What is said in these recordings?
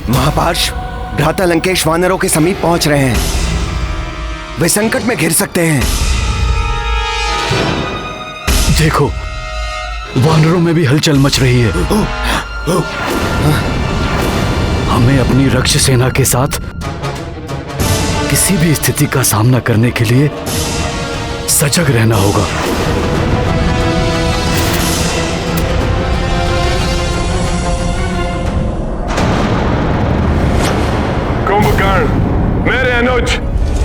महापार्श, भ्राता लंकेश वानरों के समीप पहुंच रहे हैं। वे संकट में घिर सकते हैं। देखो, वानरों में भी हलचल मच रही है। हमें अपनी रक्ष सेना के साथ किसी भी स्थिति का सामना करने के लिए सजग रहना होगा। कुंभकर्ण, मेरे अनुज,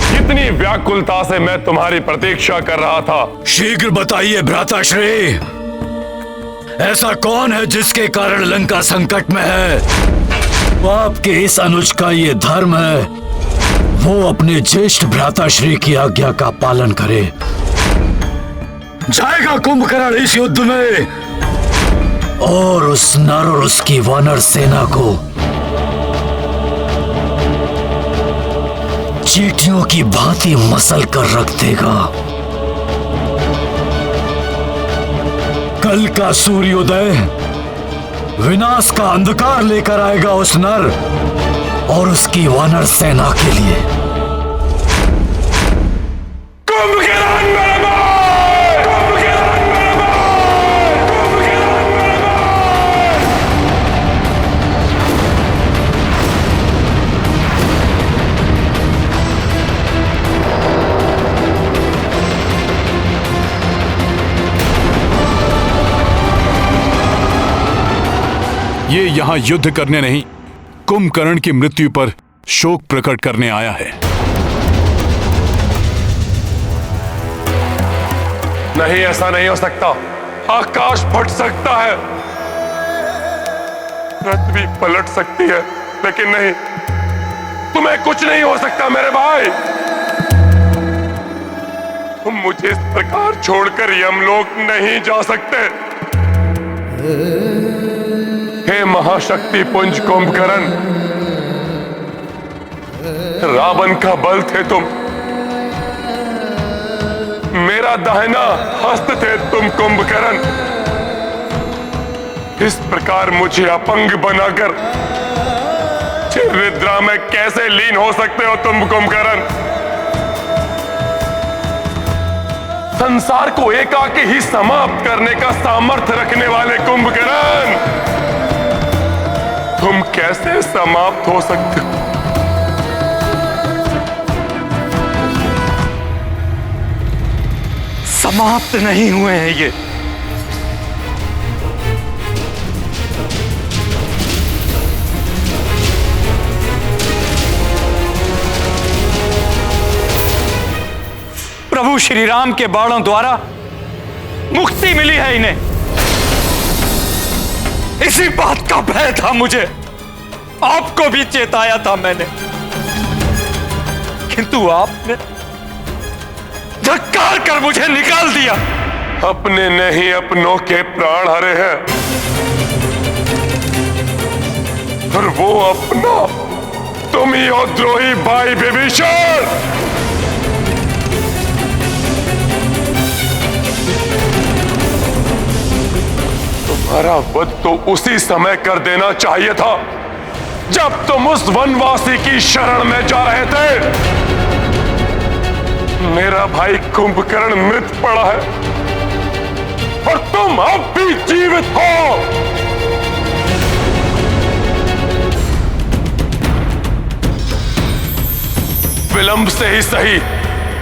कितनी व्याकुलता से मैं तुम्हारी प्रतीक्षा कर रहा था। शीघ्र बताइए भ्राताश्री, ऐसा कौन है जिसके कारण लंका संकट में है? आपके इस अनुज का ये धर्म है, वो अपने ज्येष्ठ भ्राताश्री की आज्ञा का पालन करे। जाएगा कुंभकर्ण इस युद्ध में और उस नर और उसकी वानर सेना को चींटियों की भांति मसल कर रख देगा। कल का सूर्योदय विनाश का अंधकार लेकर आएगा उस नर और उसकी वानर सेना के लिए। कुंभकर्ण मेरे भाई! कुंभकर्ण मेरे भाई! कुंभकर्ण मेरे भाई! ये यहां युद्ध करने नहीं, कुंभकर्ण की मृत्यु पर शोक प्रकट करने आया है। नहीं, ऐसा नहीं हो सकता। आकाश फट सकता है, पृथ्वी पलट सकती है, लेकिन नहीं, तुम्हें कुछ नहीं हो सकता मेरे भाई। तुम मुझे इस प्रकार छोड़कर यमलोक नहीं जा सकते। हे महाशक्ति पुंज कुंभकर्ण, रावण का बल थे तुम, मेरा दाहिना हस्त थे तुम कुंभकर्ण। इस प्रकार मुझे अपंग बनाकर निद्रा में कैसे लीन हो सकते हो तुम कुंभकर्ण? संसार को एकाकी ही समाप्त करने का सामर्थ्य रखने वाले कुंभकर्ण, तुम कैसे समाप्त हो सकते हो? समाप्त नहीं हुए हैं ये। प्रभु श्री राम के बाणों द्वारा मुक्ति मिली है इन्हें। इसी बात का भय था मुझे, आपको भी चेताया था मैंने, किंतु आपने धक्कार कर मुझे निकाल दिया। अपने नहीं अपनों के प्राण हरे हैं, और वो अपना तुम ही हो द्रोही भाई विभीषण। तुम्हारा वध तो उसी समय कर देना चाहिए था जब तुम उस वनवासी की शरण में जा रहे थे। मेरा भाई कुंभकर्ण मृत पड़ा है और तुम अब भी जीवित हो। विलंब से ही सही,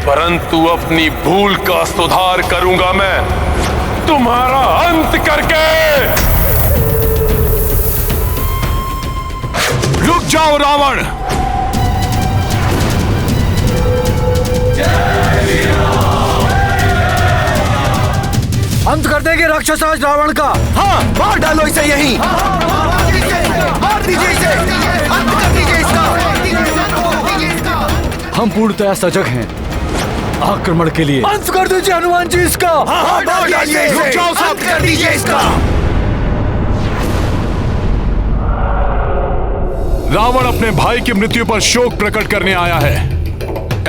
परंतु अपनी भूल का सुधार करूंगा मैं, तुम्हारा अंत करके। रुक जाओ रावण! अंत कर देंगे राक्षसराज रावण का। हाँ, मार डालो इसे यहीं। मार दीजिए इसे, अंत कर दीजिए इसका। हम पूर्णतया सजग हैं आक्रमण के लिए। अंत कर दीजिए हनुमान जी इसका। हाँ, मार डालिए इसे, अंत कर दीजिए इसका। रावण अपने भाई की मृत्यु पर शोक प्रकट करने आया है,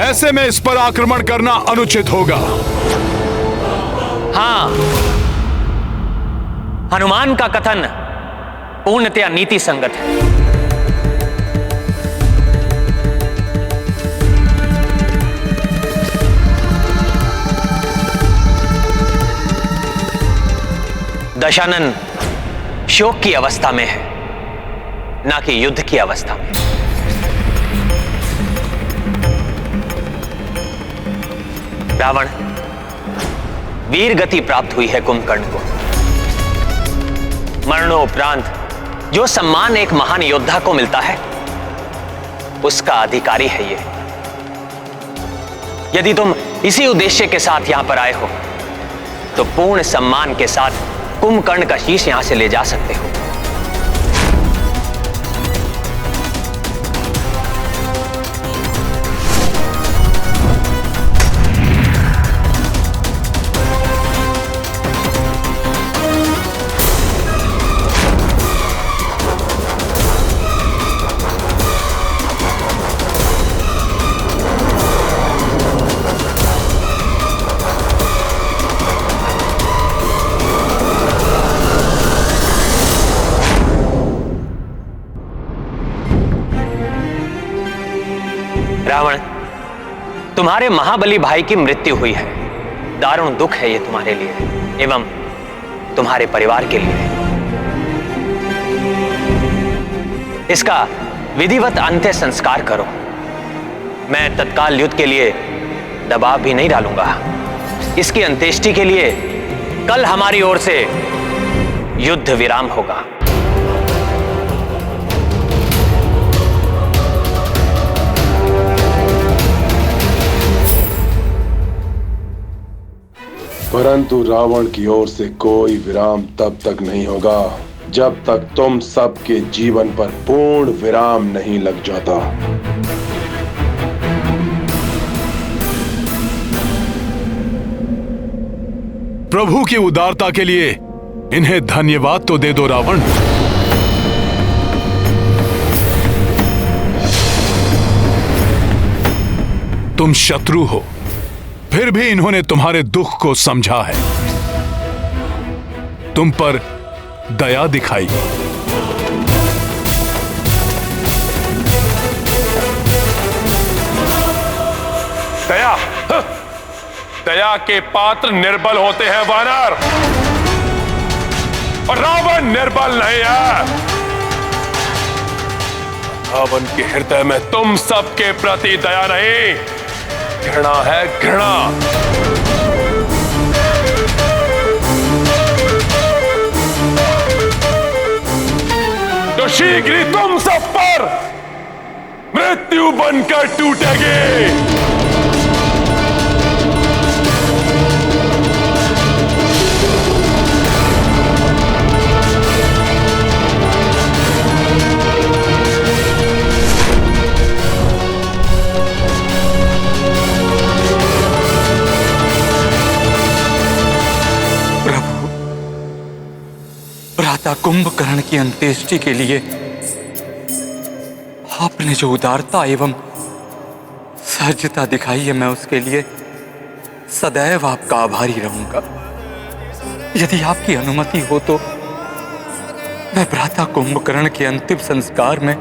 ऐसे में इस पर आक्रमण करना अनुचित होगा। हाँ, हनुमान का कथन पूर्णतया नीति संगत है। दशानन शोक की अवस्था में है, ना कि युद्ध की अवस्था में। रावण, वीर गति प्राप्त हुई है कुंभकर्ण को। मरणोपरांत जो सम्मान एक महान योद्धा को मिलता है, उसका अधिकारी है ये। यदि तुम इसी उद्देश्य के साथ यहां पर आए हो, तो पूर्ण सम्मान के साथ कुंभकर्ण का शीश यहां से ले जा सकते हो। रावण, तुम्हारे महाबली भाई की मृत्यु हुई है। दारुण दुख है ये तुम्हारे लिए एवं तुम्हारे परिवार के लिए। इसका विधिवत अंत्य संस्कार करो। मैं तत्काल युद्ध के लिए दबाव भी नहीं डालूंगा। इसकी अंत्येष्टि के लिए कल हमारी ओर से युद्ध विराम होगा। परंतु रावण की ओर से कोई विराम तब तक नहीं होगा जब तक तुम सबके जीवन पर पूर्ण विराम नहीं लग जाता। प्रभु की उदारता के लिए इन्हें धन्यवाद तो दे दो रावण। तुम शत्रु हो, फिर भी इन्होंने तुम्हारे दुख को समझा है, तुम पर दया दिखाई। दया, दया के पात्र निर्बल होते हैं वानर, और रावण निर्बल नहीं है। रावण के हृदय में तुम सबके प्रति दया नहीं, घृणा है, घृणा। तो शीघ्र ही तुम सब पर मृत्यु बनकर टूटेगी। भ्राता कुंभकर्ण की अंत्येष्टि के लिए आपने जो उदारता एवं सहजता दिखाई है, मैं उसके लिए सदैव आपका आभारी रहूंगा। यदि आपकी अनुमति हो तो मैं भ्राता कुंभकर्ण के अंतिम संस्कार में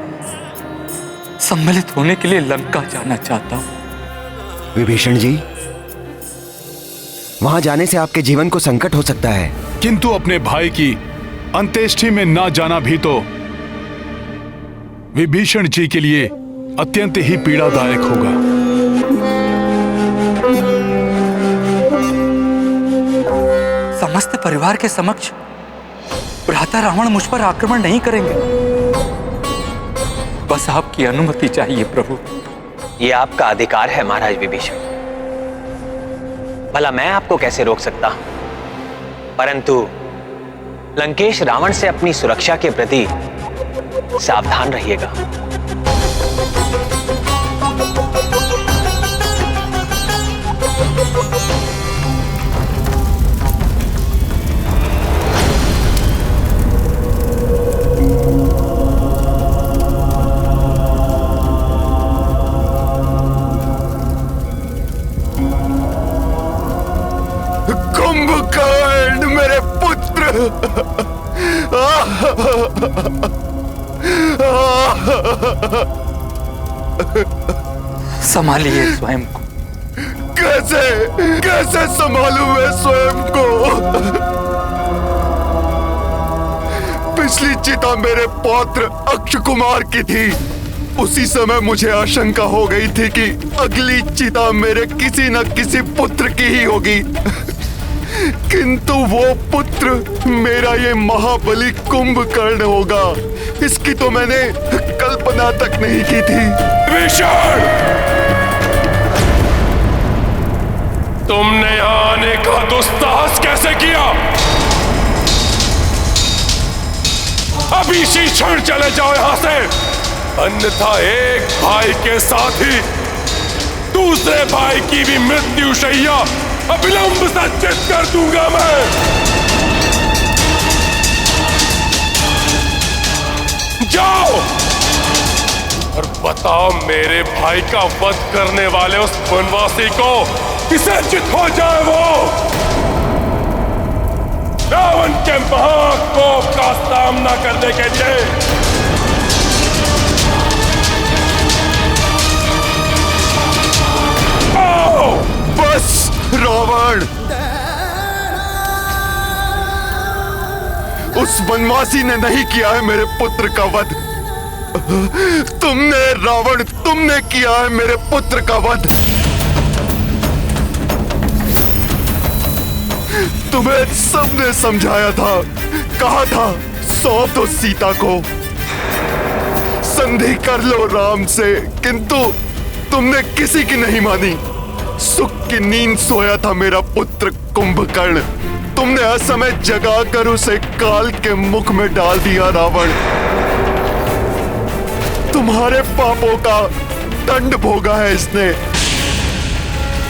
सम्मिलित होने के लिए लंका जाना चाहता हूं। विभीषण जी, वहां जाने से आपके जीवन को संकट हो सकता है। किंतु अपने भाई की अंत्येष्टि में ना जाना भी तो विभीषण जी के लिए अत्यंत ही पीड़ादायक होगा। समस्त परिवार के समक्ष भ्राता रावण मुझ पर आक्रमण नहीं करेंगे। बस आपकी अनुमति चाहिए प्रभु। यह आपका अधिकार है महाराज विभीषण। भला मैं आपको कैसे रोक सकता हूं? परंतु लंकेश रावण से अपनी सुरक्षा के प्रति सावधान रहिएगा। कुंभकर्ण मेरे पुत्र, संभालिए स्वयं को। कैसे कैसे संभालूं मैं स्वयं को? पिछली चिता मेरे पौत्र अक्षय कुमार की थी, उसी समय मुझे आशंका हो गई थी कि अगली चिता मेरे किसी न किसी पुत्र की ही होगी। किंतु वो पुत्र मेरा ये महाबली कुंभकर्ण होगा, इसकी तो मैंने कल्पना तक नहीं की थी। विभीषण, तुमने यहाँ आने का दुस्साहस कैसे किया? अभी इसी क्षण चले जाओ यहाँ से, अन्यथा एक भाई के साथ ही दूसरे भाई की भी मृत्यु शैया अविलंब संचित कर दूंगा मैं। जाओ और बताओ मेरे भाई का वध करने वाले उस वनवासी को किसे चित हो जाए वो रावण के महाकोप का सामना करने के लिए। आओ! बस रावण, उस वनवासी ने नहीं किया है मेरे पुत्र का वध, तुमने रावण, तुमने किया है मेरे पुत्र का वध। तुम्हें सबने समझाया था, कहा था सौंप दो सीता को, संधि कर लो राम से, किंतु तुमने किसी की नहीं मानी। सुख की नींद सोया था मेरा पुत्र कुंभकर्ण, तुमने असमय जगाकर उसे काल के मुख में डाल दिया रावण। तुम्हारे पापों का दंड भोगा है इसने।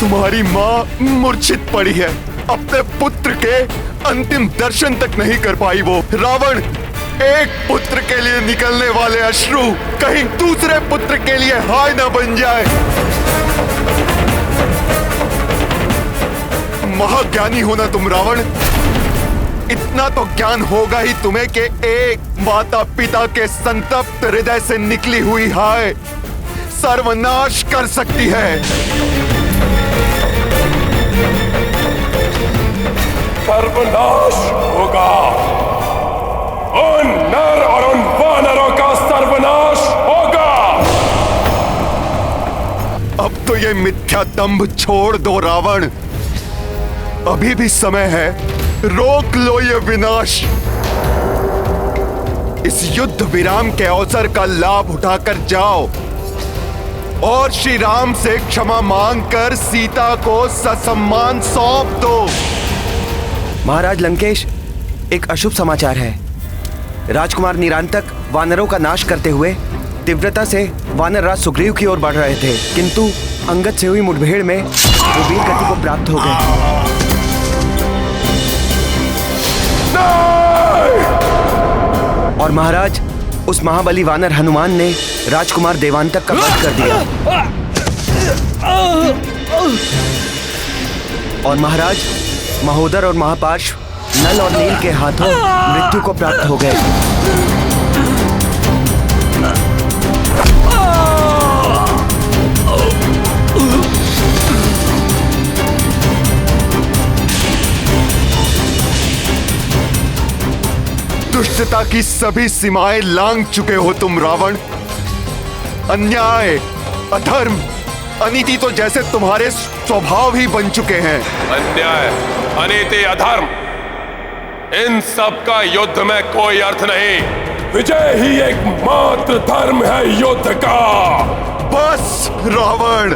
तुम्हारी मां मूर्छित पड़ी है, अपने पुत्र के अंतिम दर्शन तक नहीं कर पाई वो। रावण, एक पुत्र के लिए निकलने वाले अश्रु कहीं दूसरे पुत्र के लिए हाय न बन जाए। महाज्ञानी हो ना तुम रावण, इतना तो ज्ञान होगा ही तुम्हें कि एक माता पिता के संतप्त हृदय से निकली हुई हाय सर्वनाश कर सकती है। सर्वनाश होगा, उन नर और उन वानरों का सर्वनाश होगा। अब तो ये मिथ्या दंभ छोड़ दो रावण, अभी भी समय है, रोक लो ये विनाश। इस युद्ध विराम के अवसर का लाभ उठाकर जाओ और श्री राम से क्षमा मांगकर सीता को ससम्मान सौंप दो। महाराज लंकेश, एक अशुभ समाचार है। राजकुमार निरांतक वानरों का नाश करते हुए तीव्रता से वानर राज सुग्रीव की ओर बढ़ रहे थे, किंतु अंगद से हुई मुठभेड़ में वो वीर गति को प्राप्त हो गए। और महाराज, उस महाबली वानर हनुमान ने राजकुमार देवांतक का वध कर दिया। और महाराज, महोदर और महापार्श्व नल और नील के हाथों मृत्यु को प्राप्त हो गए। दुष्टता की सभी सीमाएं लांघ चुके हो तुम रावण। अन्याय, अधर्म, अनीति तो जैसे तुम्हारे स्वभाव ही बन चुके हैं। अन्याय, अनीति, अधर्म, इन सब का युद्ध में कोई अर्थ नहीं। विजय ही एकमात्र धर्म है युद्ध का। बस रावण,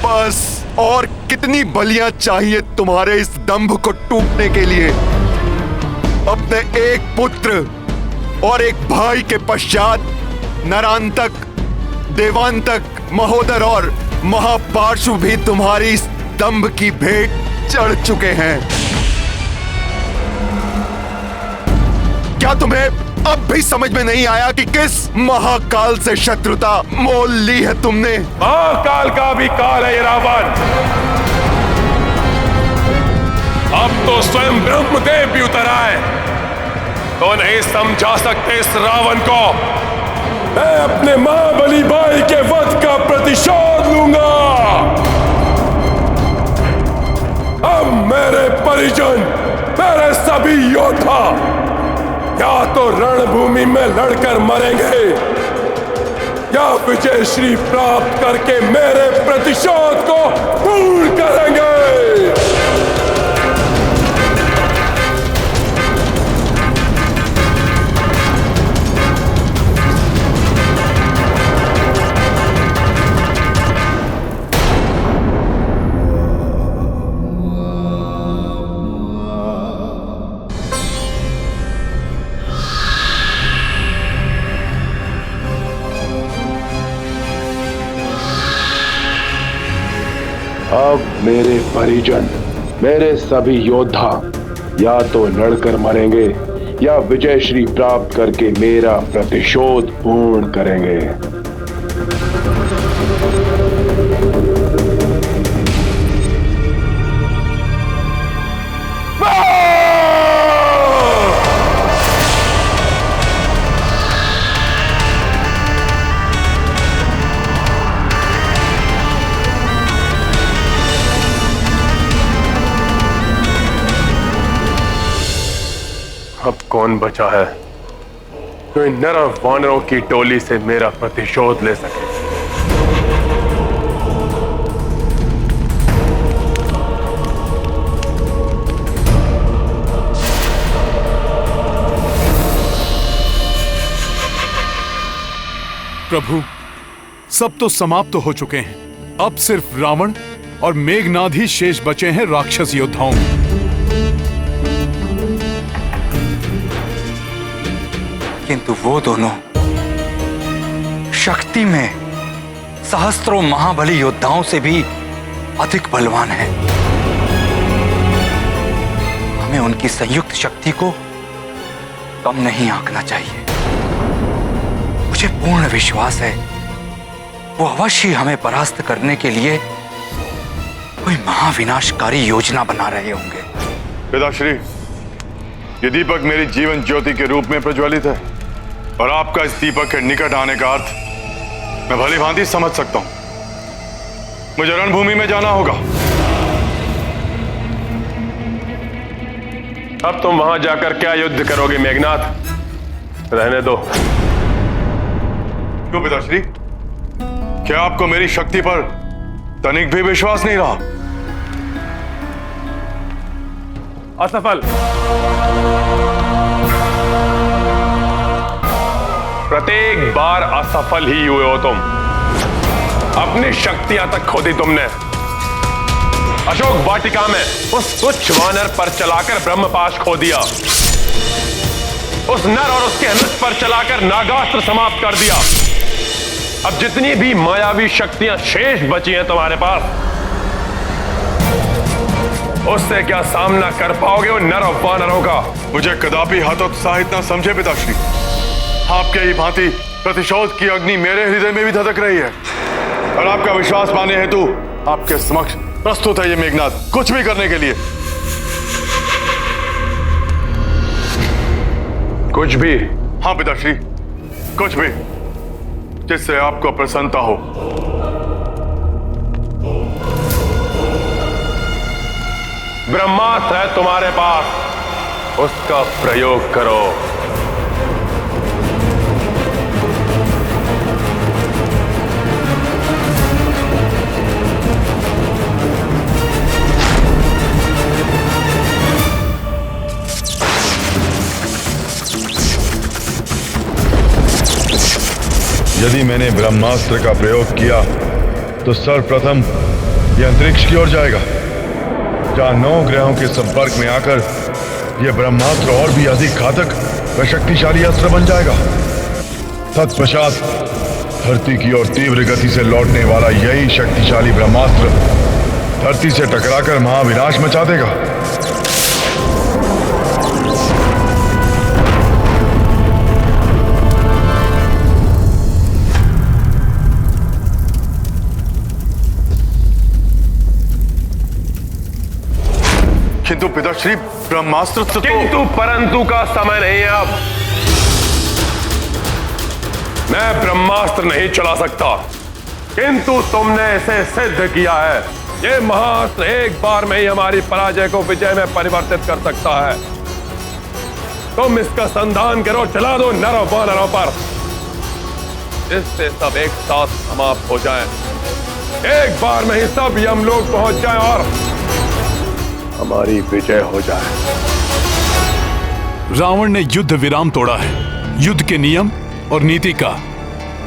बस। और कितनी बलियां चाहिए तुम्हारे इस दंभ को टूटने के लिए? अपने एक पुत्र और एक भाई के पश्चात नरांतक, देवांतक, महोदर और महापार्श्व भी तुम्हारी इस दंभ की भेंट चढ़ चुके हैं। क्या तुम्हें अब भी समझ में नहीं आया कि किस महाकाल से शत्रुता मोल ली है तुमने? महाकाल का भी काल है ये रावण। अब तो स्वयं ब्रह्मदेव भी उतर आए तो नहीं समझा सकते इस रावण को। मैं अपने महाबली भाई के वध का प्रतिशोध लूंगा। अब मेरे परिजन, मेरे सभी योद्धा या तो रणभूमि में लड़कर मरेंगे या विजय श्री प्राप्त करके मेरे प्रतिशोध को पूर्ण करेंगे। अब मेरे परिजन, मेरे सभी योद्धा या तो लड़कर मरेंगे या विजय श्री प्राप्त करके मेरा प्रतिशोध पूर्ण करेंगे। अब कौन बचा है जो इन नर वानरों की टोली से मेरा प्रतिशोध ले सके? प्रभु, सब तो समाप्त हो चुके हैं। अब सिर्फ रावण और मेघनाद ही शेष बचे हैं राक्षस योद्धाओं में। किंतु वो दोनों शक्ति में सहस्त्रों महाबली योद्धाओं से भी अधिक बलवान हैं। हमें उनकी संयुक्त शक्ति को कम नहीं आंकना चाहिए। मुझे पूर्ण विश्वास है वो अवश्य हमें परास्त करने के लिए कोई महाविनाशकारी योजना बना रहे होंगे। पिताश्री, ये दीपक मेरी जीवन ज्योति के रूप में प्रज्वलित है और आपका इस दीपक के निकट आने का अर्थ मैं भली भांति समझ सकता हूं। मुझे रणभूमि में जाना होगा। अब तुम वहां जाकर क्या युद्ध करोगे मेघनाद? रहने दो। क्यों पिताश्री? क्या आपको मेरी शक्ति पर तनिक भी विश्वास नहीं रहा? असफल। प्रत्येक बार असफल ही हुए हो तुम। अपनी शक्तियां तक खो दी तुमने। अशोक वाटिका में उस तुच्छ वानर पर चलाकर ब्रह्मपाश खो दिया। उस नर और उसके अनुज पर चलाकर नागास्त्र समाप्त कर दिया। अब जितनी भी मायावी शक्तियां शेष बची हैं तुम्हारे पास, उससे क्या सामना कर पाओगे उन नर और वानरों का? मुझे कदापि हतोत्साहित न समझे पिताश्री। आपके ही भांति प्रतिशोध की अग्नि मेरे हृदय में भी धधक रही है और आपका विश्वास पाने हेतु आपके समक्ष प्रस्तुत है ये मेघनाद, कुछ भी करने के लिए। कुछ भी? हाँ पिताश्री, कुछ भी जिससे आपको प्रसन्नता हो। ब्रह्मास्त्र है तुम्हारे पास, उसका प्रयोग करो। यदि मैंने ब्रह्मास्त्र का प्रयोग किया तो सर्वप्रथम यह अंतरिक्ष की ओर जाएगा, जहां 9 ग्रहों के संपर्क में आकर यह ब्रह्मास्त्र और भी अधिक घातक व शक्तिशाली अस्त्र बन जाएगा। तत्पश्चात धरती की ओर तीव्र गति से लौटने वाला यही शक्तिशाली ब्रह्मास्त्र धरती से टकराकर महाविनाश मचा देगा। किंतु पिताश्री, ब्रह्मास्त्र तो किंतु परंतु का समय नहीं है अब। मैं ब्रह्मास्त्र नहीं चला सकता, किंतु तुमने इसे सिद्ध किया है। ये महाअस्त्र एक बार में ही हमारी पराजय को विजय में परिवर्तित कर सकता है। तुम इसका संधान करो, चला दो नरों वानरों पर, इससे सब एक साथ समाप्त हो जाएं। एक बार में ही सब यमलोक पहुंच जाएं और हमारी विजय हो जाए। रावण ने युद्ध विराम तोड़ा है। युद्ध के नियम और नीति का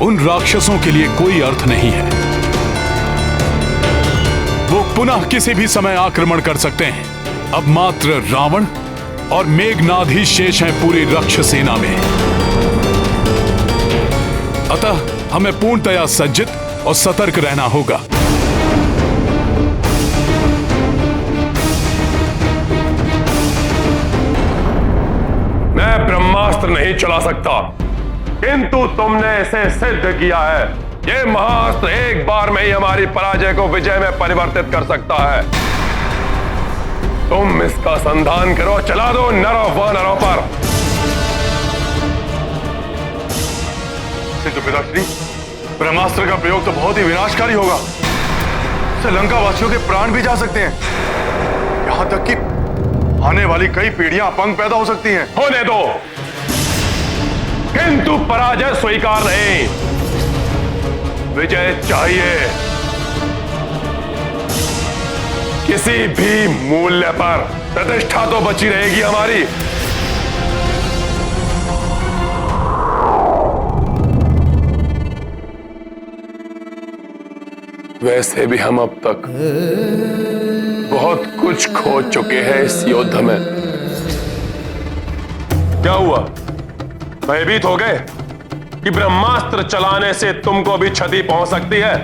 उन राक्षसों के लिए कोई अर्थ नहीं है। वो पुनः किसी भी समय आक्रमण कर सकते हैं। अब मात्र रावण और मेघनाद ही शेष हैं पूरी राक्षस सेना में। अतः हमें पूर्णतया सज्जित और सतर्क रहना होगा। मैं ब्रह्मास्त्र नहीं चला सकता, किंतु तुमने इसे सिद्ध किया है। ये महाअस्त्र एक बार में ही हमारी पराजय को विजय में परिवर्तित कर सकता है। तुम इसका संधान करो, चला दो नरों वानरों पर। तो पिताश्री, ब्रह्मास्त्र का प्रयोग तो बहुत ही विनाशकारी होगा। इससे लंका वासियों के प्राण भी जा सकते हैं। यहां तक कि आने वाली कई पीढ़ियां अपंग पैदा हो सकती हैं। होने दो, किंतु पराजय स्वीकार नहीं, विजय चाहिए, किसी भी मूल्य पर। प्रतिष्ठा तो बची रहेगी हमारी। वैसे भी हम अब तक बहुत कुछ खो चुके हैं इस युद्ध में। क्या हुआ, भयभीत हो गए कि ब्रह्मास्त्र चलाने से तुमको भी क्षति पहुंच सकती है?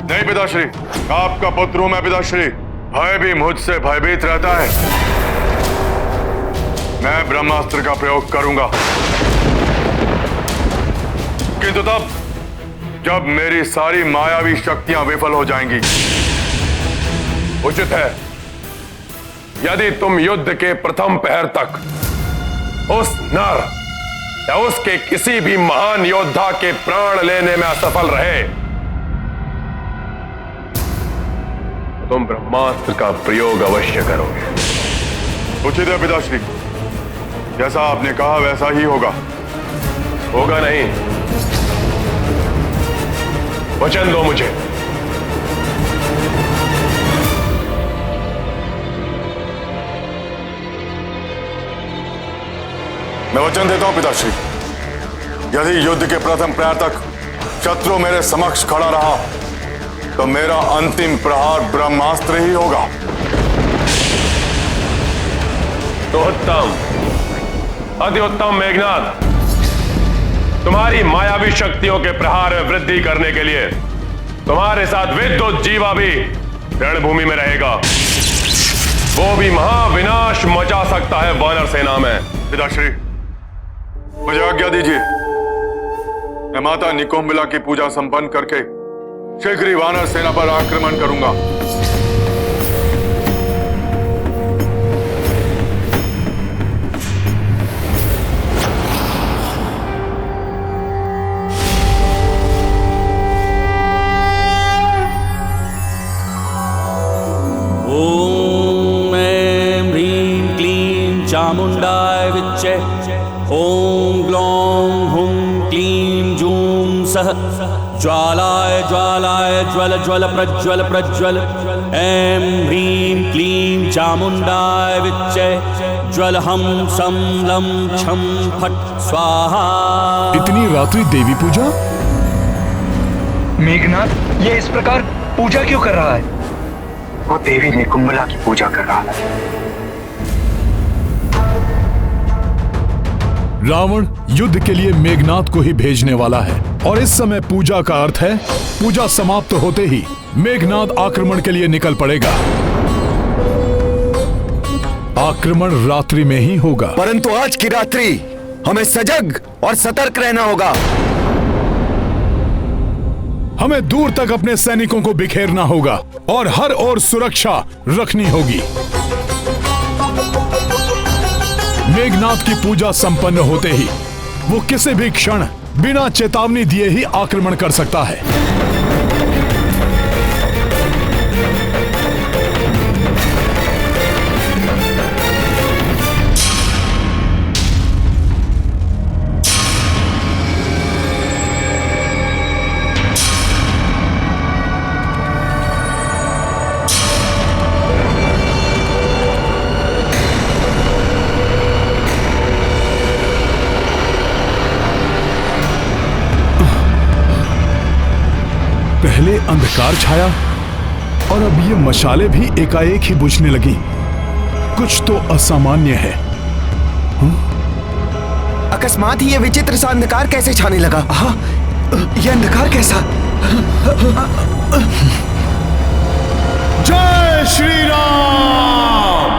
नहीं पिताश्री, आपका पुत्र हूं मैं पिताश्री। भय भी मुझसे भयभीत रहता है। मैं ब्रह्मास्त्र का प्रयोग करूंगा, किंतु तब जब मेरी सारी मायावी शक्तियां विफल हो जाएंगी। उचित है, यदि तुम युद्ध के प्रथम पहर तक उस नर या उसके किसी भी महान योद्धा के प्राण लेने में असफल रहे, तुम ब्रह्मास्त्र का प्रयोग अवश्य करोगे। उचित है पिताश्री, जैसा आपने कहा वैसा ही होगा। होगा नहीं, वचन दो मुझे। मैं वचन देता हूं पिताश्री, यदि युद्ध के प्रथम प्रहार तक शत्रु मेरे समक्ष खड़ा रहा तो मेरा अंतिम प्रहार ब्रह्मास्त्र ही होगा। तो उत्तम, अति उत्तम मेघनाद। तुम्हारी मायावी शक्तियों के प्रहार में वृद्धि करने के लिए तुम्हारे साथ विद्युत जीवा भी रणभूमि में रहेगा। वो भी महाविनाश मचा सकता है वानर सेना में। पिताश्री, मुझे आज्ञा दीजिए, मैं माता निकोम्बिला की पूजा संपन्न करके शीघ्र ही वानर सेना पर आक्रमण करूंगा। ओम ऐं ह्रीं क्लीं चामुंडाय विच्चे। ओम ग्लौं हुं क्लीं जूं सः ज्वालाय ज्वालाय ज्वल ज्वल प्रज्वल प्रज्वल। ऐं ह्रीं क्लीं चामुंडाय विच्चे। ज्वल हम सम लं छम फट स्वाहा। इतनी रात्रि देवी पूजा? मेघनाद ये इस प्रकार पूजा क्यों कर रहा है? वो देवी निकुंभला की पूजा कर रहा है। रावण युद्ध के लिए मेघनाद को ही भेजने वाला है और इस समय पूजा का अर्थ है पूजा समाप्त होते ही मेघनाद आक्रमण के लिए निकल पड़ेगा। आक्रमण रात्रि में ही होगा, परंतु आज की रात्रि हमें सजग और सतर्क रहना होगा। हमें दूर तक अपने सैनिकों को बिखेरना होगा और हर ओर सुरक्षा रखनी होगी। मेघनाद की पूजा संपन्न होते ही वो किसी भी क्षण बिना चेतावनी दिए ही आक्रमण कर सकता है। पहले अंधकार छाया और अब ये मशाले भी एकाएक ही बुझने लगी। कुछ तो असामान्य है। अकस्मात ही ये विचित्र सा अंधकार कैसे छाने लगा? हाँ, ये अंधकार कैसा? जय श्री राम।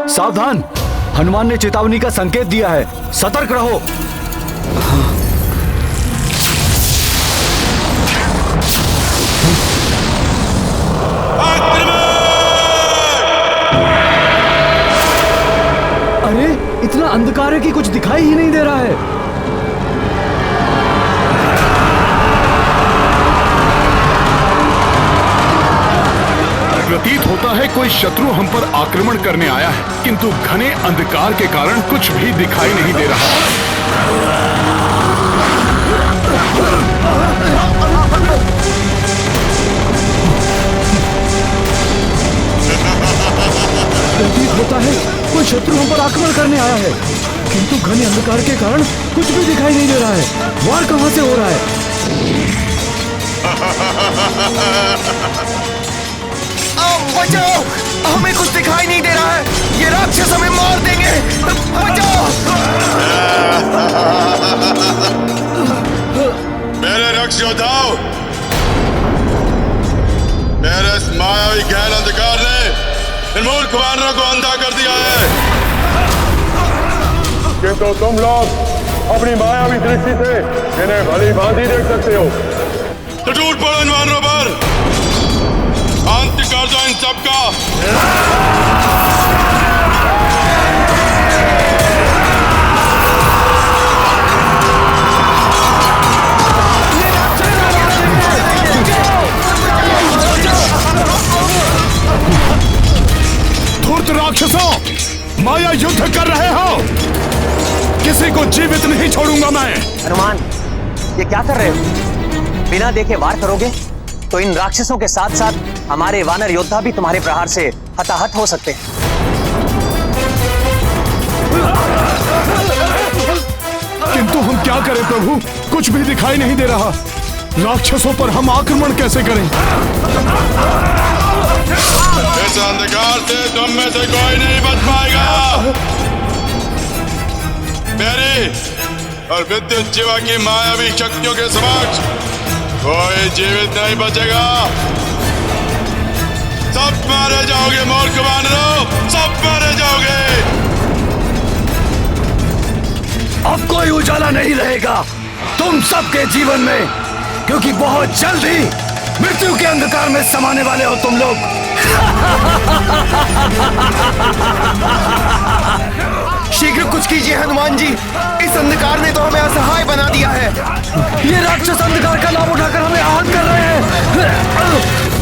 सावधान, हनुमान ने चेतावनी का संकेत दिया है, सतर्क रहो। अरे इतना अंधकार है कि कुछ दिखाई ही नहीं दे रहा है। प्रतीत होता है कोई शत्रु हम पर आक्रमण करने आया है, किंतु घने अंधकार के कारण कुछ भी दिखाई नहीं दे रहा। प्रतीत होता है कोई शत्रु हम पर आक्रमण करने आया है, किंतु घने अंधकार के कारण कुछ भी दिखाई नहीं दे रहा है। वार कहां से हो रहा है? बचाओ, हमें कुछ दिखाई नहीं दे रहा है। ये राक्षस हमें मार देंगे। बचाओ। मेरे रक्ष योद्धाओ, मेरे इस मायावी गहन अंधकार ने इन मूर्ख वानरों को अंधा कर दिया है, किंतु तुम लोग अपनी मायावी दृष्टि से इन्हें भली भांति देख सकते हो। तो टूट पड़ो इन वानरों पर, अंत कर दो इन सबका। धूर्त राक्षसों, माया युद्ध कर रहे हो, किसी को जीवित नहीं छोड़ूंगा मैं। हनुमान, ये क्या कर रहे हो? बिना देखे वार करोगे तो इन राक्षसों के साथ साथ हमारे वानर योद्धा भी तुम्हारे प्रहार से हताहत हो सकते हैं। किंतु हम क्या करें प्रभु, कुछ भी दिखाई नहीं दे रहा। राक्षसों पर हम आक्रमण कैसे करें? इस अंधकार से तुम में से कोई नहीं बच पाएगा। मेरी और विद्युत जीवा की मायावी शक्तियों के समक्ष कोई जीवित नहीं बचेगा। सब मारे जाओगे मूर्ख वानरों, सब मारे जाओगे। अब कोई उजाला नहीं रहेगा तुम सबके जीवन में, क्योंकि बहुत जल्द ही मृत्यु के अंधकार में समाने वाले हो तुम लोग। शीघ्र कुछ कीजिए हनुमान जी, इस अंधकार ने तो हमें असहाय बना दिया है। ये राक्षस अंधकार का लाभ उठाकर हमें आहत कर रहे हैं।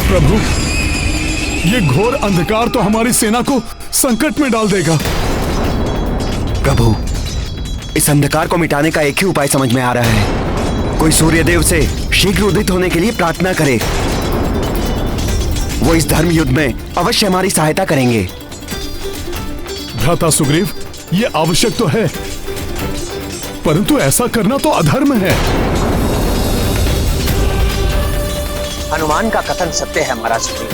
प्रभु, ये घोर अंधकार तो हमारी सेना को संकट में डाल देगा। प्रभु, इस अंधकार को मिटाने का एक ही उपाय समझ में आ रहा है। कोई सूर्यदेव से शीघ्र उदित होने के लिए प्रार्थना करे। वो इस धर्म युद्ध में अवश्य हमारी सहायता करेंगे। भ्राता सुग्रीव, ये आवश्यक तो है, परंतु ऐसा करना तो अधर्म है। हनुमान का कथन सत्य है महाराज सुग्रीव।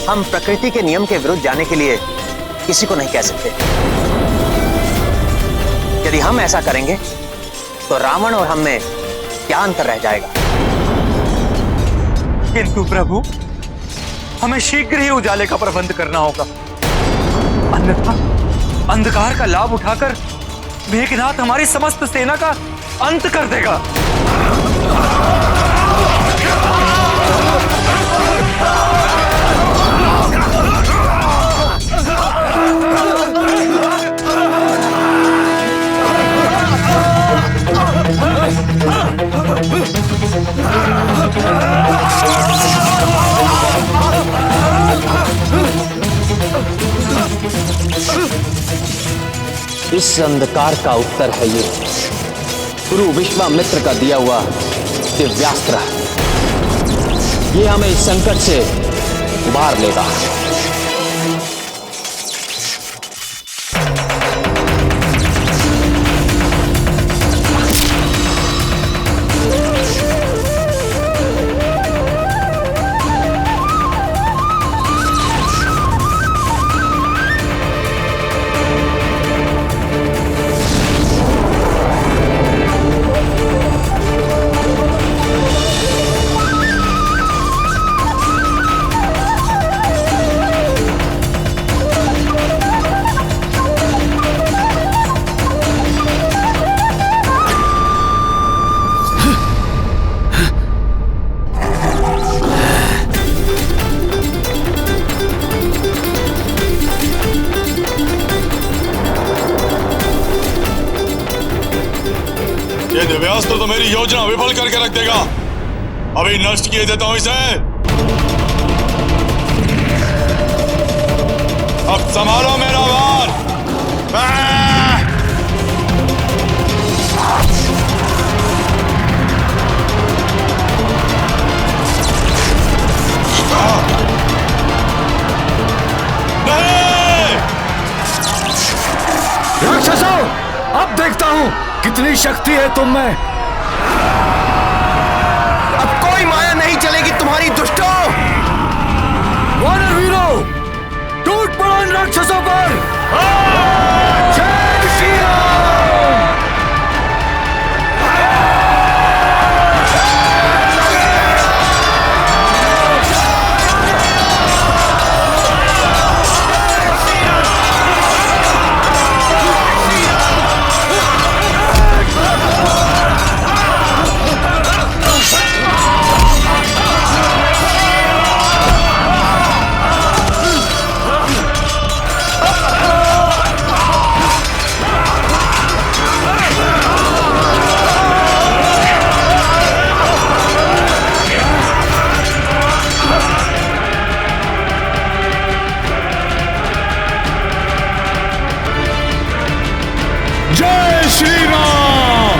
हम प्रकृति के नियम के विरुद्ध जाने के लिए किसी को नहीं कह सकते। यदि हम ऐसा करेंगे तो रावण और हम में क्या अंतर रह जाएगा। किंतु प्रभु, हमें शीघ्र ही उजाले का प्रबंध करना होगा, अन्यथा अंधकार का लाभ उठाकर मेघनाथ हमारी समस्त सेना का अंत कर देगा। इस अंधकार का उत्तर है ये गुरु विश्वामित्र का दिया हुआ दिव्यास्त्र। ये हमें इस संकट से उबार लेगा। ये दिव्यास्त्र तो मेरी योजना विफल करके रख देगा। अभी नष्ट किए देता हूं इसे। अब संभालो मेरा वार। राक्षसों, अब देखता हूं कितनी शक्ति है तुम में। अब कोई माया नहीं चलेगी तुम्हारी दुष्टों। वानर वीरों, टूट पड़ो इन राक्षसों पर। जय श्री राम। जय श्री राम।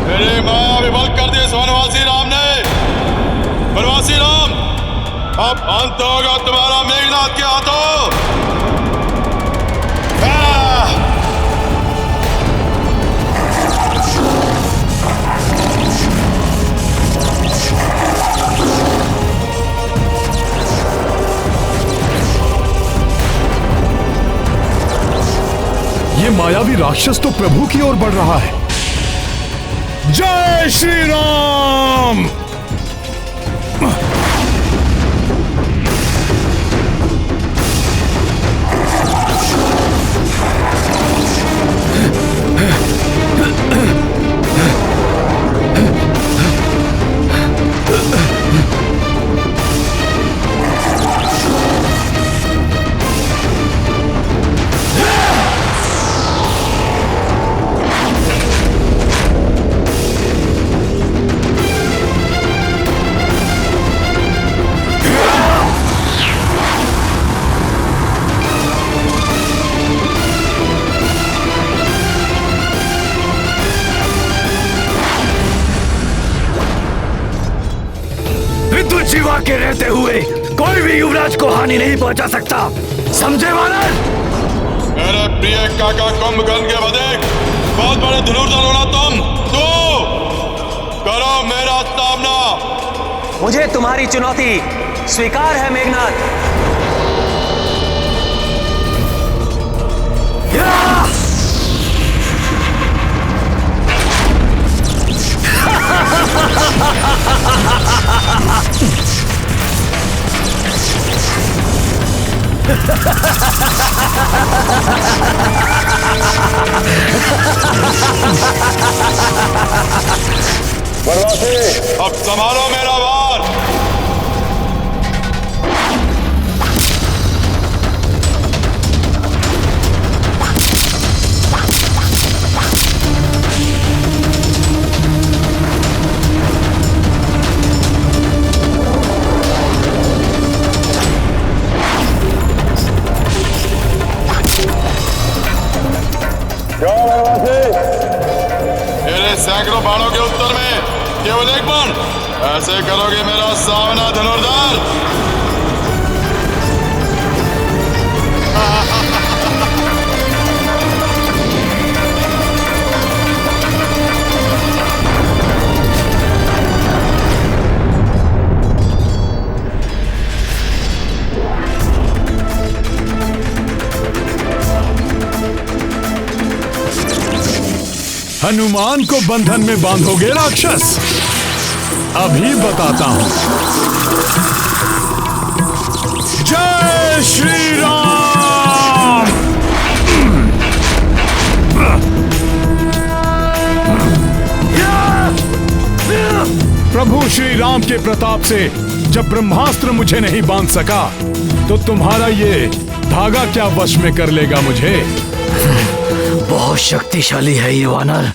मेरी माया विफल कर दी इस वनवासी राम ने। वनवासी राम, अब अंत होगा तुम्हारा मेघनाद के हाथों। ये मायावी राक्षस तो प्रभु की ओर बढ़ रहा है। जय श्री राम। जीवा के रहते हुए कोई भी युवराज को हानि नहीं पहुंचा सकता, समझे वानर? मेरे प्रिय काका कुंभकर्ण के बदेक बहुत बड़े धनुर्धर हो ना तुम। तो करो मेरा सामना। मुझे तुम्हारी चुनौती स्वीकार है मेघनाद। वनवासी, अब संभालो मेरा वार। मेरे सैकड़ों बाणों के उत्तर में केवल एक बाण, ऐसे करोगे मेरा सामना धनुर्धर? हनुमान को बंधन में बांधोगे राक्षस? अभी बताता हूं। जय श्री राम। प्रभु श्री राम के प्रताप से जब ब्रह्मास्त्र मुझे नहीं बांध सका तो तुम्हारा ये धागा क्या वश में कर लेगा मुझे? बहुत शक्तिशाली है ये वानर।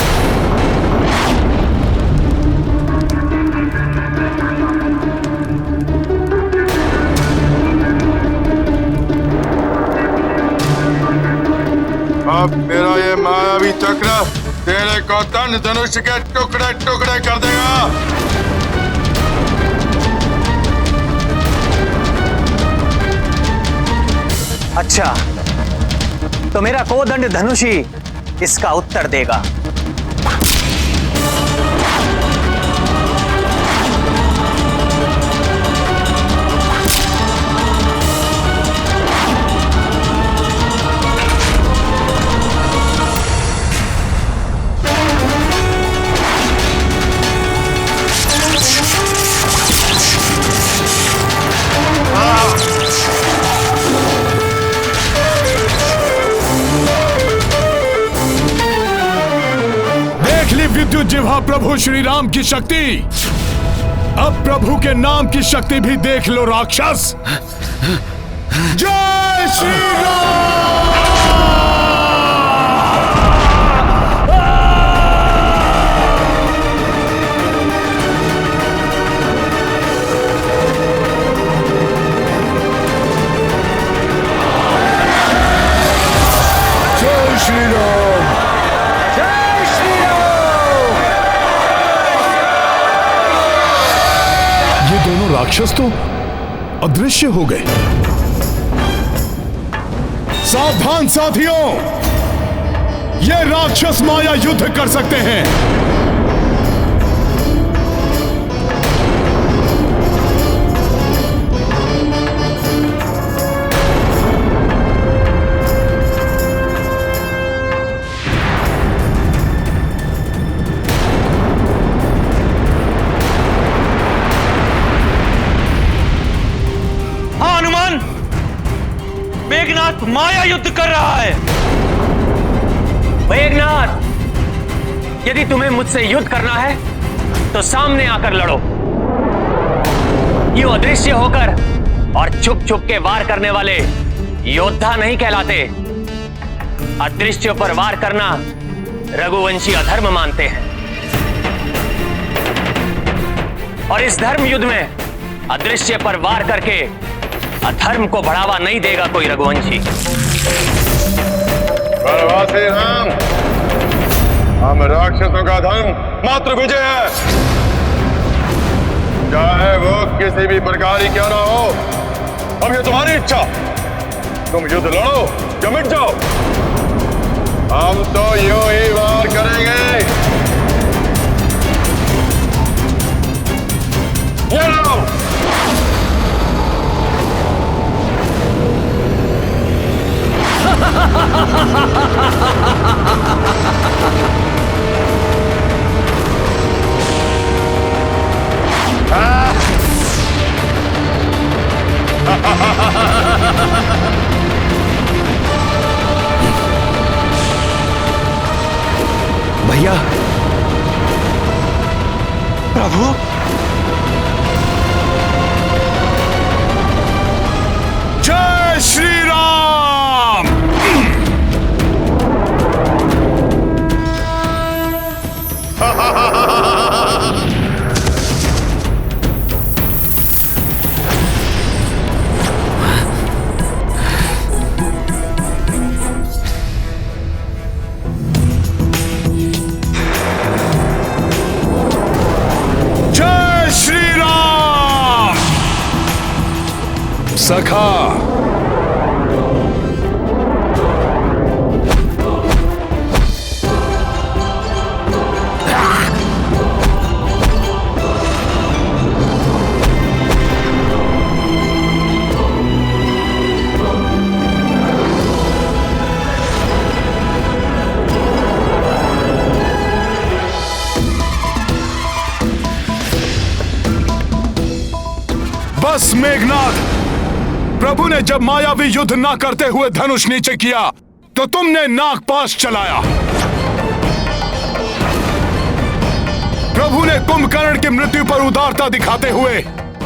अब मेरा ये मायावी चक्र तेरे को तन धनुष के टुकड़े टुकड़े कर देगा। अच्छा, तो मेरा कोदंड धनुष ही इसका उत्तर देगा। विद्युत जिह्वा प्रभु श्री राम की शक्ति। अब प्रभु के नाम की शक्ति भी देख लो राक्षस। जय श्री राम। जय श्री राम। दोनों राक्षस तो अदृश्य हो गए। सावधान साथियों, ये राक्षस माया युद्ध कर सकते हैं। मेघनाथ माया युद्ध कर रहा है। मेघनाथ, यदि तुम्हें मुझसे युद्ध करना है तो सामने आकर लड़ो। यूं अदृश्य होकर और छुप छुप के वार करने वाले योद्धा नहीं कहलाते। अदृश्य पर वार करना रघुवंशी अधर्म मानते हैं, और इस धर्म युद्ध में अदृश्य पर वार करके अधर्म को बढ़ावा नहीं देगा कोई रघुवंशी। वनवासी राम, हम राक्षसों का धर्म मात्र विजय है, चाहे वो किसी भी प्रकार ही क्यों ना हो। अब ये तुम्हारी इच्छा, तुम युद्ध लड़ो या मिट जाओ। हम तो यूं ही वार करेंगे। ये लो। भैया, प्रभु, जय श्री राम। जय श्री राम। सखा, बस मेघनाद, प्रभु ने जब मायावी युद्ध ना करते हुए धनुष नीचे किया तो तुमने नागपाश चलाया। प्रभु ने कुंभकर्ण की मृत्यु पर उदारता दिखाते हुए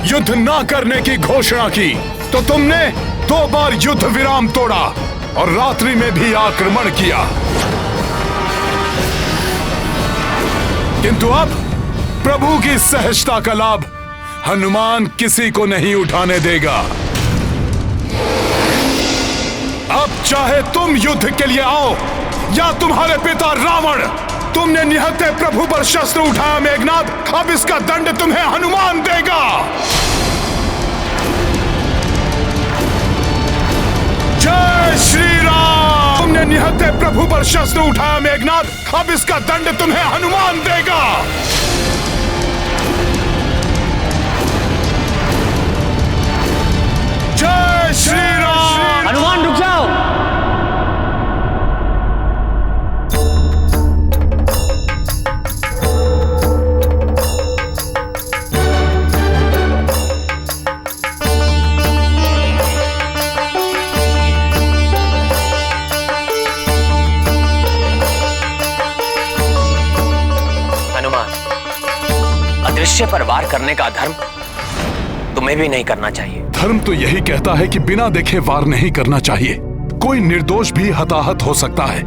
युद्ध ना करने की घोषणा की तो तुमने 2 बार युद्ध विराम तोड़ा और रात्रि में भी आक्रमण किया। किंतु अब प्रभु की सहजता का लाभ हनुमान किसी को नहीं उठाने देगा। अब चाहे तुम युद्ध के लिए आओ या तुम्हारे पिता रावण, तुमने निहत्थे प्रभु पर शस्त्र उठाया मेघनाद, अब इसका दंड तुम्हें हनुमान देगा। जय श्री राम। तुमने निहत्थे प्रभु पर शस्त्र उठाया मेघनाद, अब इसका दंड तुम्हें हनुमान देगा। जय श्री राम। हनुमान रुक जाओ। हनुमान, अदृश्य पर वार करने का धर्म तुम्हें भी नहीं करना चाहिए। धर्म तो यही कहता है कि बिना देखे वार नहीं करना चाहिए। कोई निर्दोष भी हताहत हो सकता है,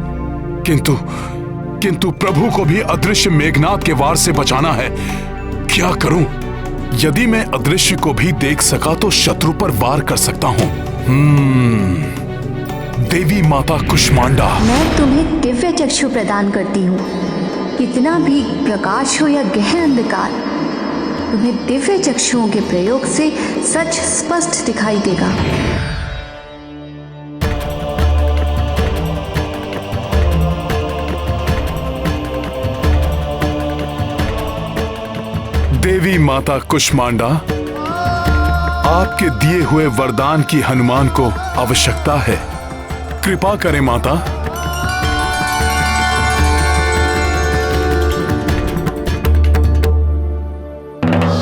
किंतु प्रभु को भी अदृश्य मेघनाद के वार से बचाना है। क्या करूं? यदि मैं अदृश्य को भी देख सका तो शत्रु पर वार कर सकता हूं। देवी माता कुष्मांडा, मैं तुम्हें दिव्य चक्षु प्रदान करती हूँ। कितना भी प्रकाश हो या गहन अंधकार, तुम्हें दिव्य चक्षुओं के प्रयोग से सच स्पष्ट दिखाई देगा। देवी माता कुष्मांडा, आपके दिए हुए वरदान की हनुमान को आवश्यकता है। कृपा करें माता।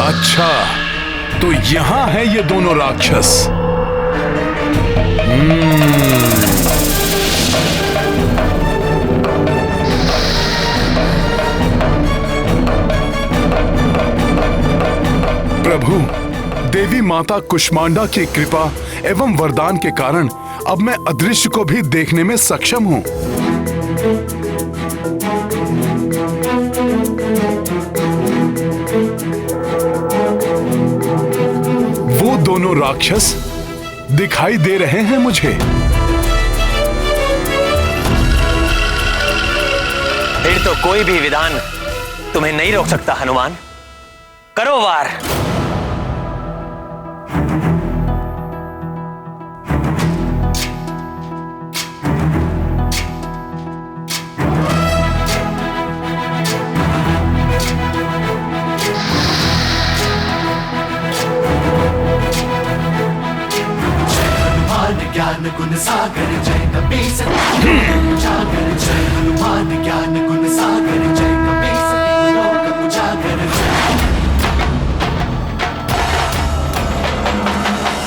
अच्छा, तो यहां है ये दोनों राक्षस। प्रभु, देवी माता कुष्मांडा की कृपा एवं वरदान के कारण अब मैं अदृश्य को भी देखने में सक्षम हूं। वो दोनों राक्षस दिखाई दे रहे हैं मुझे। फिर तो कोई भी विधान तुम्हें नहीं रोक सकता हनुमान। करो वार। ज्ञान गुण सागर जय कपीस उजागर, जय हनुमान ज्ञान गुण सागर जय कपीस लोक उजागर।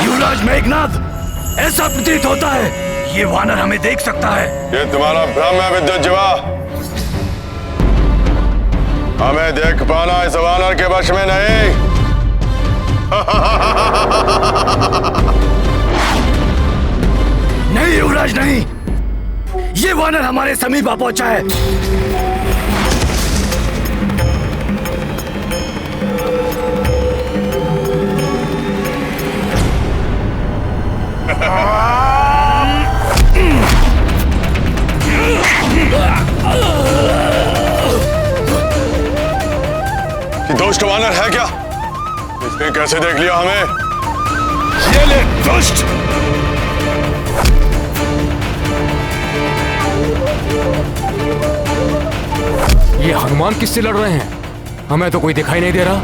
युवराज मेघनाद, ऐसा प्रतीत होता है ये वानर हमें देख सकता है। ये तुम्हारा भ्रम है विद्युत जीवा। हमें देख पाना इस वानर के वश में नहीं। नहीं युवराज नहीं, ये वानर हमारे समीप आ पहुंचा है। ये दुष्ट वानर है क्या? इसने कैसे देख लिया हमें? ये ले दुष्ट। ये हनुमान किससे लड़ रहे हैं? हमें तो कोई दिखाई नहीं दे रहा।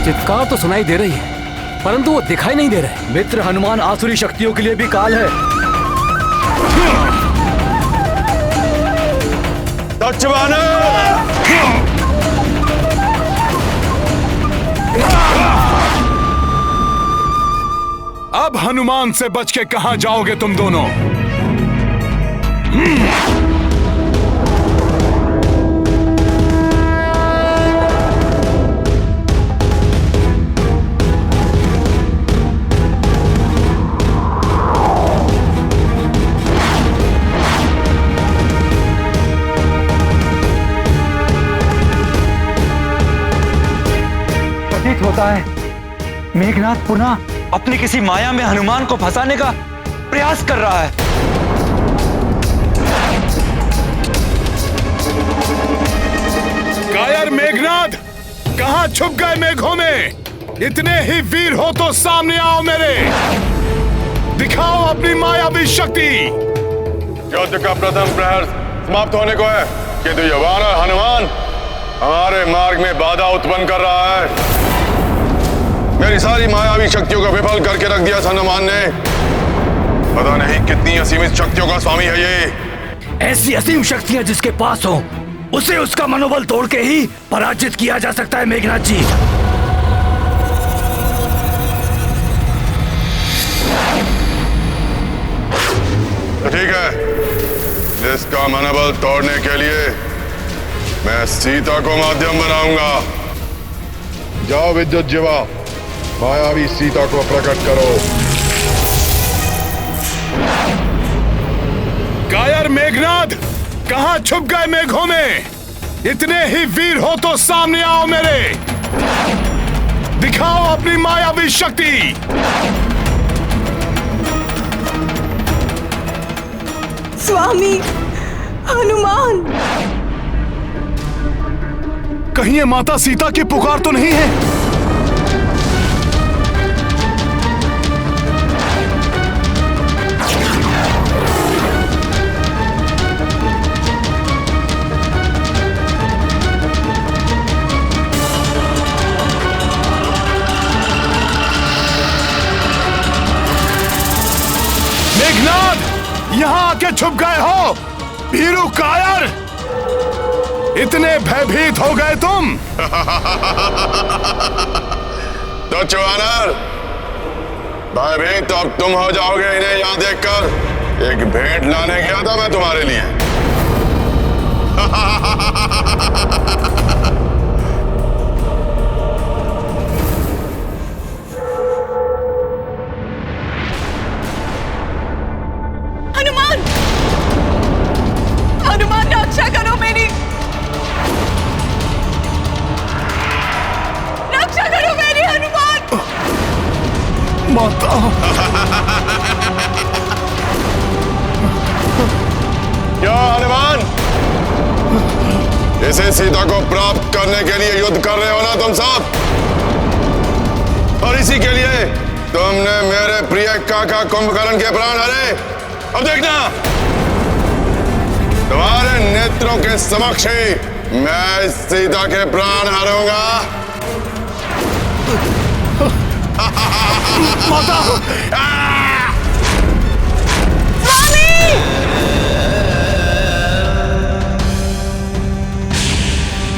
चित्कार तो सुनाई दे रही है परंतु वो दिखाई नहीं दे रहे। मित्र हनुमान आसुरी शक्तियों के लिए भी काल है। हनुमान से बच के कहां जाओगे तुम दोनों? प्रतीत होता है मेघनाथ पुनः अपनी किसी माया में हनुमान को फंसाने का प्रयास कर रहा है। कायर मेघनाथ, कहां छुप गए मेघों में? इतने ही वीर हो तो सामने आओ मेरे, दिखाओ अपनी मायावी शक्ति। युद्ध का प्रथम प्रहर समाप्त होने को है, किंतु ये वानर हनुमान हमारे मार्ग में बाधा उत्पन्न कर रहा है। मेरी सारी मायावी शक्तियों को विफल करके रख दिया हनुमान ने। पता नहीं कितनी असीमित शक्तियों का स्वामी है ये। ऐसी असीम शक्तियां जिसके पास हो, उसे उसका मनोबल तोड़ के ही पराजित किया जा सकता है मेघनाथ जी। तो ठीक है, जिसका मनोबल तोड़ने के लिए मैं सीता को माध्यम बनाऊंगा। जाओ विद्युत जीवा, मायावी सीता को प्रकट करो। कायर मेघनाथ, कहां छुप गए मेघों में? इतने ही वीर हो तो सामने आओ मेरे, दिखाओ अपनी मायावी शक्ति। स्वामी हनुमान, कहीं ये माता सीता की पुकार तो नहीं है? मेघनाथ, यहां आके छुप गए हो? भीरू कायर, इतने भयभीत हो गए तुम? तो चुवानर, भयभीत तो अब तुम हो जाओगे इन्हें यहां देखकर। एक भेंट लाने गया था मैं तुम्हारे लिए। हनुमान, हनुमान रक्षा करो मेरी, रक्षा करो मेरी हनुमान। माता, क्या हनुमान, इसे सीता को प्राप्त करने के लिए युद्ध कर रहे हो ना तुम सब? और इसी के लिए तुमने मेरे प्रिय काका कुंभकर्ण के प्राण हरे। अब देखना, तुम्हारे नेत्रों के समक्ष ही मैं सीता के प्राण हरूंगा। माता,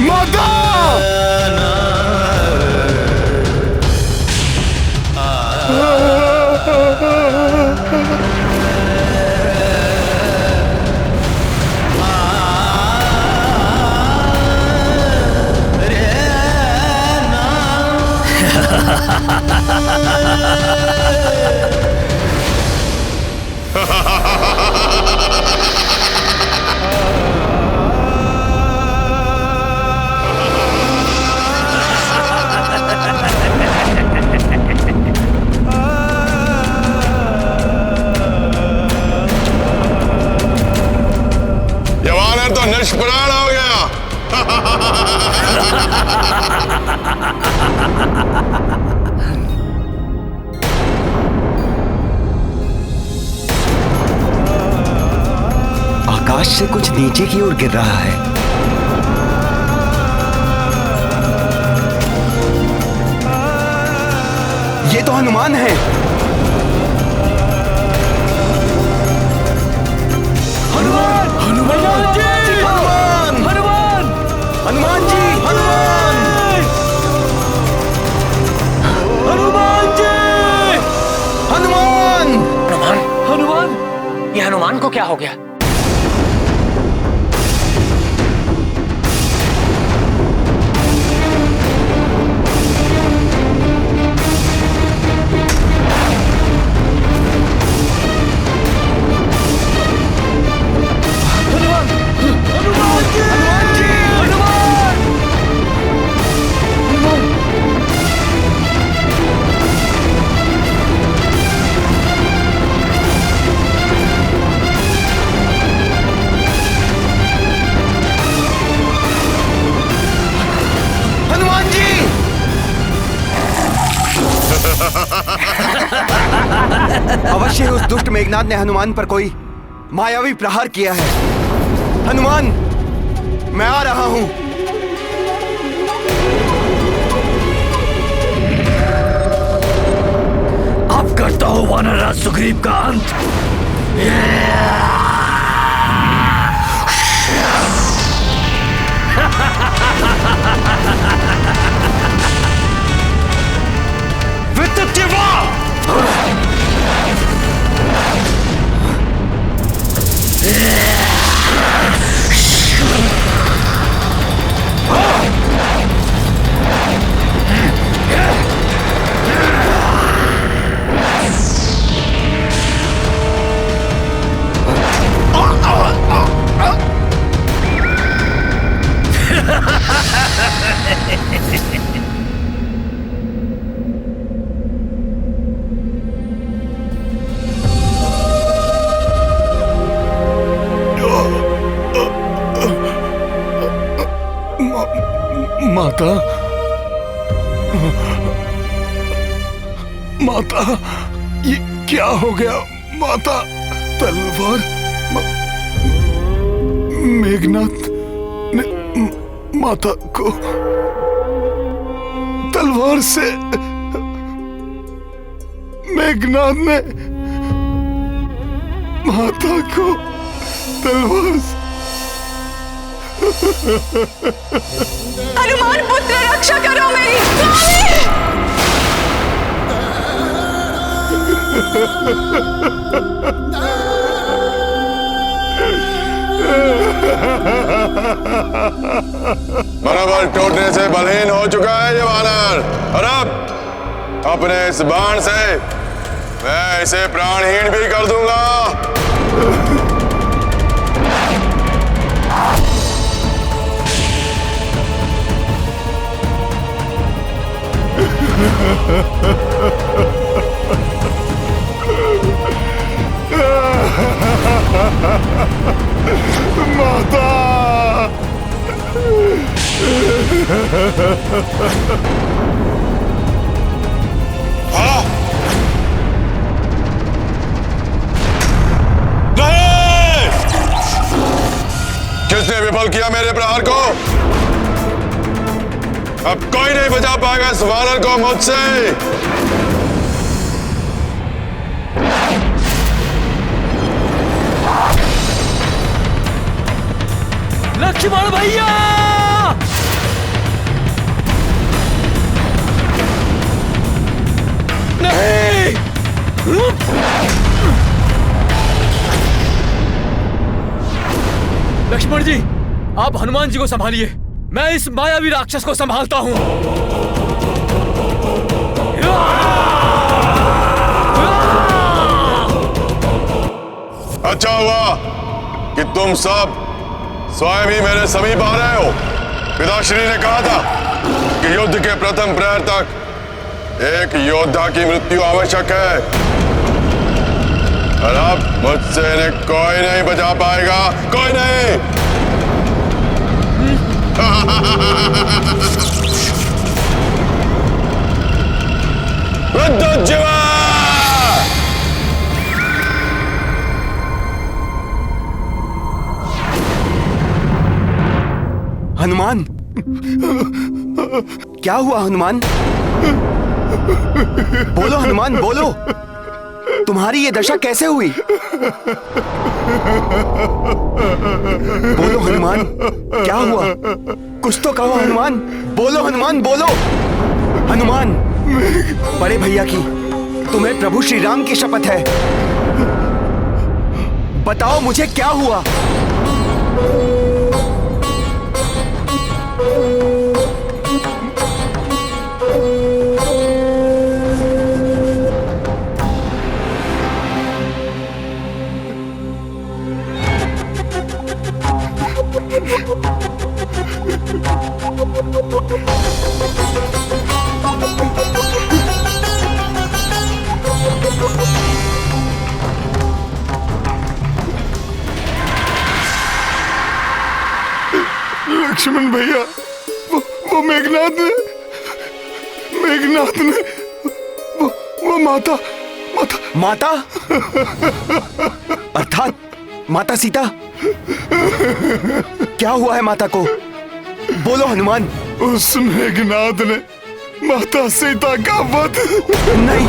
माता! तो निष्प्राण हो गया। आकाश से कुछ नीचे की ओर गिर रहा है। ये तो हनुमान है। हनुमान, हनुमान जी, हनुमान, हनुमान, हनुमान जी, हनुमान, हनुमान जी, हनुमान। क्या हो गया? अवश्य उस दुष्ट मेघनाद ने हनुमान पर कोई मायावी प्रहार किया है। हनुमान, मैं आ रहा हूं। अब करता हूं वानरराज सुग्रीव का अंत। माता, माता, ये क्या हो गया माता? तलवार मेघनाद ने माता को तलवार से, मेघनाद ने माता को तलवार से। हनुमान पुत्र, रक्षा करो मेरी। बराबर टूटने से बलहीन हो चुका है ये वानर, और अब अपने इस बाण से मैं इसे प्राणहीन भी कर दूंगा। माता, हाँ? नहीं! किसने विफल किया मेरे प्रहार को? अब कोई नहीं बचा पाएगा इस वानर को मुझसे। लक्ष्मण भैया! नहीं! लक्ष्मण जी, आप हनुमान जी को संभालिए, मैं इस मायावी राक्षस को संभालता हूं। अच्छा हुआ कि तुम सब स्वयं ही मेरे समीप आ रहे हो। पिताश्री ने कहा था कि युद्ध के प्रथम प्रहर तक एक योद्धा की मृत्यु आवश्यक है, और अब मुझसे इन्हें कोई नहीं बचा पाएगा, कोई नहीं। वृद्धोज्जीवा! हनुमान, क्या हुआ हनुमान? बोलो हनुमान, बोलो, तुम्हारी ये दशा कैसे हुई? बोलो हनुमान, क्या हुआ? कुछ तो कहो हनुमान, बोलो हनुमान, बोलो। हनुमान, बड़े भैया की, तुम्हें प्रभु श्री राम की शपथ है, बताओ मुझे क्या हुआ। लक्ष्मण भैया, वो मेघनाथ ने वो माता माता अर्थात माता सीता। क्या हुआ है माता को? बोलो हनुमान। उस मेघनाथ ने माता सीता का वध। नहीं,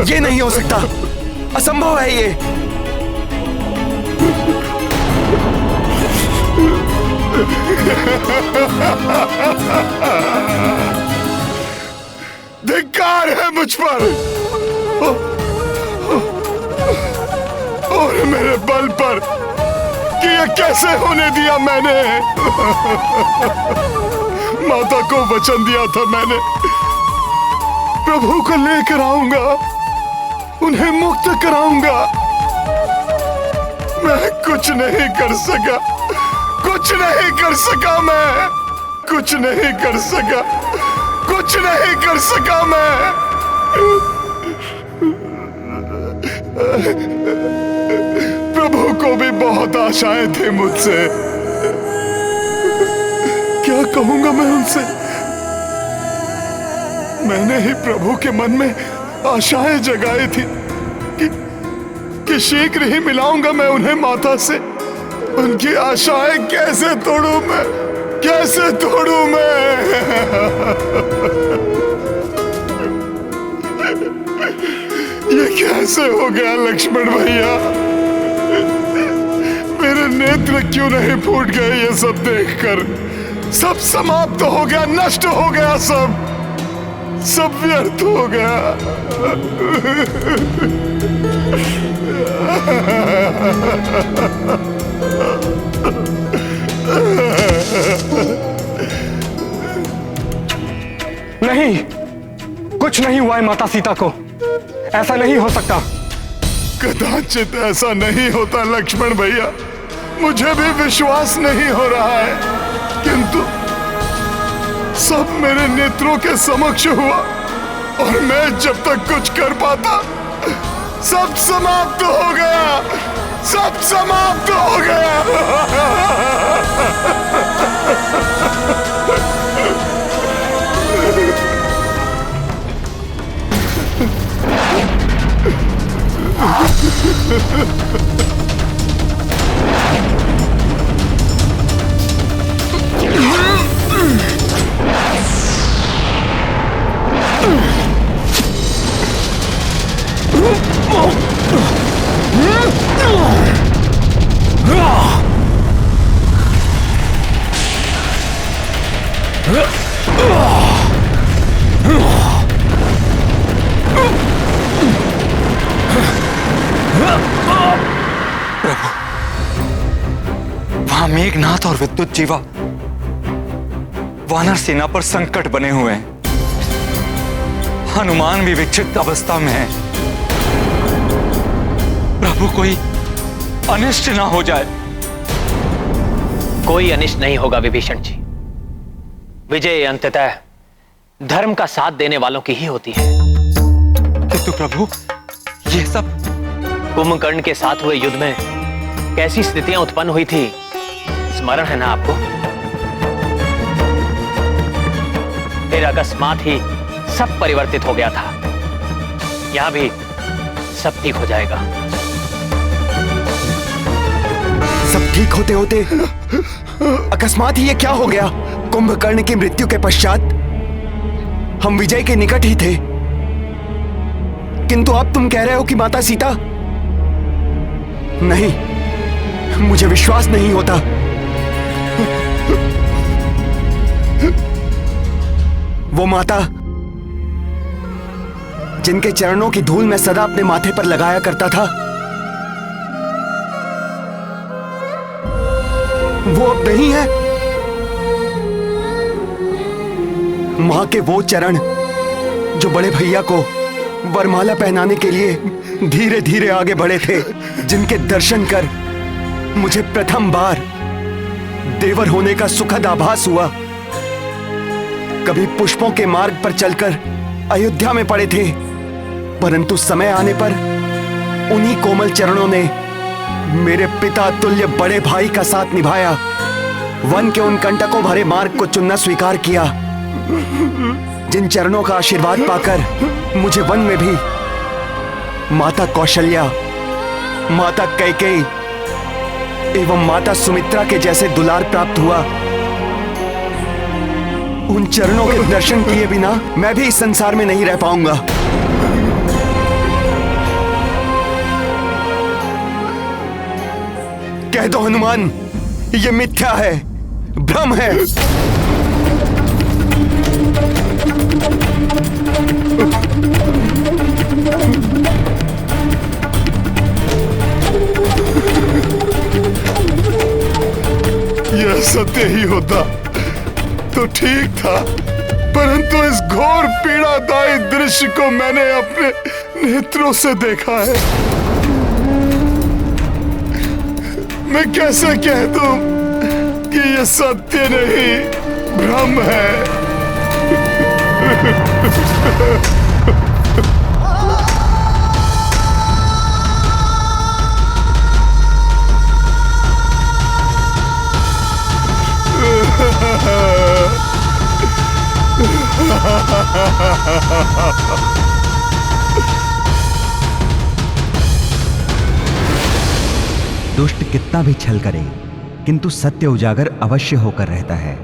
ये नहीं हो सकता, असंभव है ये। धिक्कार है मुझ पर और मेरे बल पर कि यह कैसे होने दिया मैंने। माता को वचन दिया था मैंने, प्रभु को लेकर आऊंगा, उन्हें मुक्त कराऊंगा। मैं कुछ नहीं कर सका, कुछ नहीं कर सका, मैं कुछ नहीं कर सका, कुछ नहीं कर सका मैं। प्रभु को भी बहुत आशाएं थी मुझसे। क्या कहूंगा मैं उनसे? मैंने ही प्रभु के मन में आशाएं जगाई थी कि शीघ्र ही मिलाऊंगा मैं उन्हें माता से। उनकी आशाएं कैसे तोड़ूं मैं, कैसे तोड़ूं मैं? ये कैसे हो गया लक्ष्मण भैया? मेरे नेत्र क्यों नहीं फूट गए ये सब देखकर? सब समाप्त हो गया, नष्ट हो गया, सब व्यर्थ हो गया। नहीं, कुछ नहीं हुआ है माता सीता को। ऐसा नहीं हो सकता। कदाचित ऐसा नहीं होता लक्ष्मण भैया, मुझे भी विश्वास नहीं हो रहा है, किंतु सब मेरे नेत्रों के समक्ष हुआ और मैं जब तक कुछ कर पाता सब समाप्त हो गया, सब समाप्त हो गया। वहां मेघनाथ और विद्युत जीवा वानर सेना पर संकट बने हुए हैं। हनुमान भी विक्षिप्त अवस्था में है। प्रभु कोई अनिष्ट ना हो जाए। कोई अनिष्ट नहीं होगा विभीषण जी। विजय अंततः धर्म का साथ देने वालों की ही होती है। किंतु प्रभु ये सब कुंभकर्ण के साथ हुए युद्ध में कैसी स्थितियां उत्पन्न हुई थी, स्मरण है ना आपको? फिर अकस्मात ही सब परिवर्तित हो गया था। यहां भी सब ठीक हो जाएगा। सब ठीक होते होते अकस्मात ही ये क्या हो गया? कुंभकर्ण की मृत्यु के पश्चात हम विजय के निकट ही थे, किंतु अब तुम कह रहे हो कि माता सीता। नहीं, मुझे विश्वास नहीं होता। वो माता जिनके चरणों की धूल मैं सदा अपने माथे पर लगाया करता था, वो अब नहीं है। मां के वो चरण जो बड़े भैया को वरमाला पहनाने के लिए धीरे धीरे आगे बढ़े थे, जिनके दर्शन कर मुझे प्रथम बार देवर होने का सुखद आभास हुआ। कभी पुष्पों के मार्ग पर चलकर अयोध्या में पड़े थे, परंतु समय आने पर उन्हीं कोमल चरणों ने मेरे पिता तुल्य बड़े भाई का साथ निभाया। वन के उन कंटकों भरे मार्ग को चुनना स्वीकार किया, जिन चरणों का आशीर्वाद पाकर मुझे वन में भी माता कौशल्या, माता कैकेयी एवं माता सुमित्रा के जैसे दुलार प्राप्त हुआ। उन चरणों के दर्शन किए बिना मैं भी इस संसार में नहीं रह पाऊंगा। कह दो हनुमान, ये मिथ्या है, भ्रम है। यह सत्य ही होता तो ठीक था, परंतु इस घोर पीड़ादायी दृश्य को मैंने अपने नेत्रों से देखा है। मैं कैसे कह दूं कि यह सत्य नहीं, भ्रम है। दुष्ट कितना भी छल करे, किंतु सत्य उजागर अवश्य होकर रहता है।